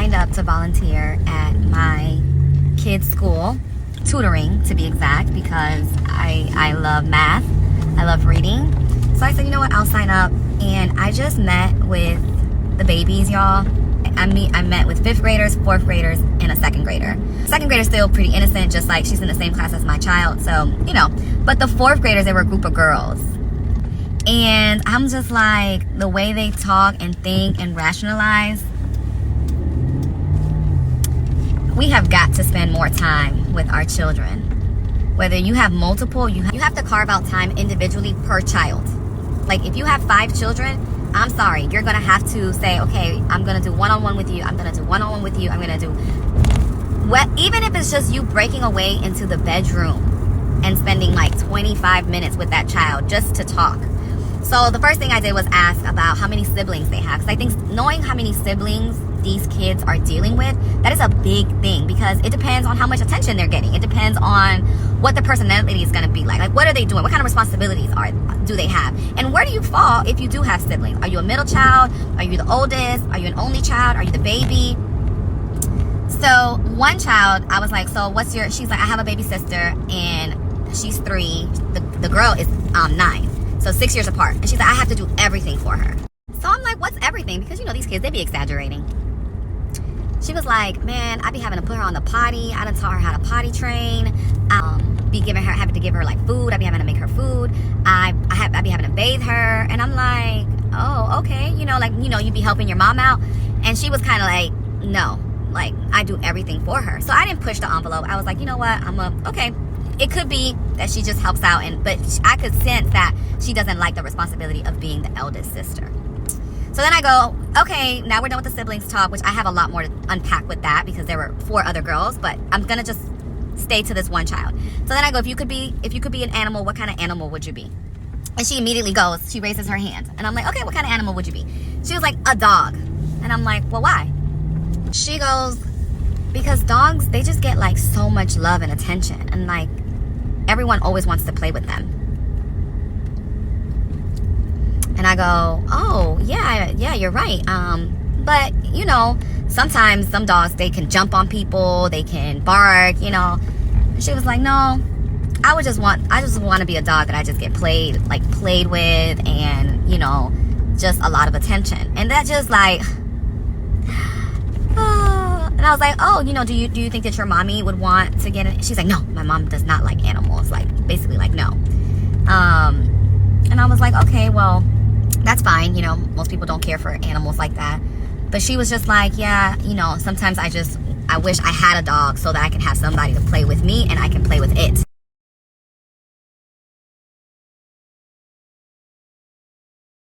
signed up to volunteer at my kids' school, tutoring to be exact, because I love math, I love reading. So I said, you know what, I'll sign up. And I just met with the babies, y'all. I met with 5th graders, 4th graders, and a 2nd grader. 2nd grader's still pretty innocent, just like she's in the same class as my child, so, you know. But the 4th graders, they were a group of girls. And I'm just like, the way they talk and think and rationalize, we have got to spend more time with our children. Whether you have multiple, you have to carve out time individually per child. Like, if you have 5 children, I'm sorry, you're gonna have to say, okay, I'm gonna do one-on-one with you, I'm gonna do one-on-one with you, I'm gonna do what, even if it's just you breaking away into the bedroom and spending like 25 minutes with that child just to talk. So the first thing I did was ask about how many siblings they have, because I think knowing how many siblings these kids are dealing with, that is a big thing, because it depends on how much attention they're getting. It depends on what the personality is going to be like. Like, what are they doing? What kind of responsibilities do they have? And where do you fall if you do have siblings? Are you a middle child? Are you the oldest? Are you an only child? Are you the baby? So one child, I was like, so what's your, she's like, I have a baby sister and she's 3. The girl is 9. So 6 years apart. And she's like, I have to do everything for her. So I'm like, what's everything? Because, you know, these kids, they be exaggerating. She was like, man, I be having to put her on the potty. I done taught her how to potty train. Having to give her like food. I be having to make her food. I be having to bathe her. And I'm like, oh, okay. You know, like, you know, you be helping your mom out. And she was kind of like, no, like, I do everything for her. So I didn't push the envelope. I was like, you know what? Okay. It could be that she just helps out, but I could sense that she doesn't like the responsibility of being the eldest sister. So then I go, okay, now we're done with the siblings talk, which I have a lot more to unpack with that because there were 4 other girls, but I'm gonna just stay to this one child. So then I go, if you could be an animal, what kind of animal would you be? And she immediately goes, she raises her hand, and I'm like, okay, what kind of animal would you be? She was like, a dog. And I'm like, well, why? She goes, because dogs, they just get like so much love and attention, and like everyone always wants to play with them. And I go, oh, yeah, you're right. But, you know, sometimes some dogs, they can jump on people, they can bark, you know. She was like, no, I just want to be a dog that I just get played with, and, you know, just a lot of attention. And that just like, and I was like, oh, you know, do you think that your mommy would want to get it? She's like, no, my mom does not like animals. Like, basically like, no. And I was like, okay, well, that's fine. You know, most people don't care for animals like that. But she was just like, yeah, you know, sometimes I wish I had a dog so that I can have somebody to play with me and I can play with it.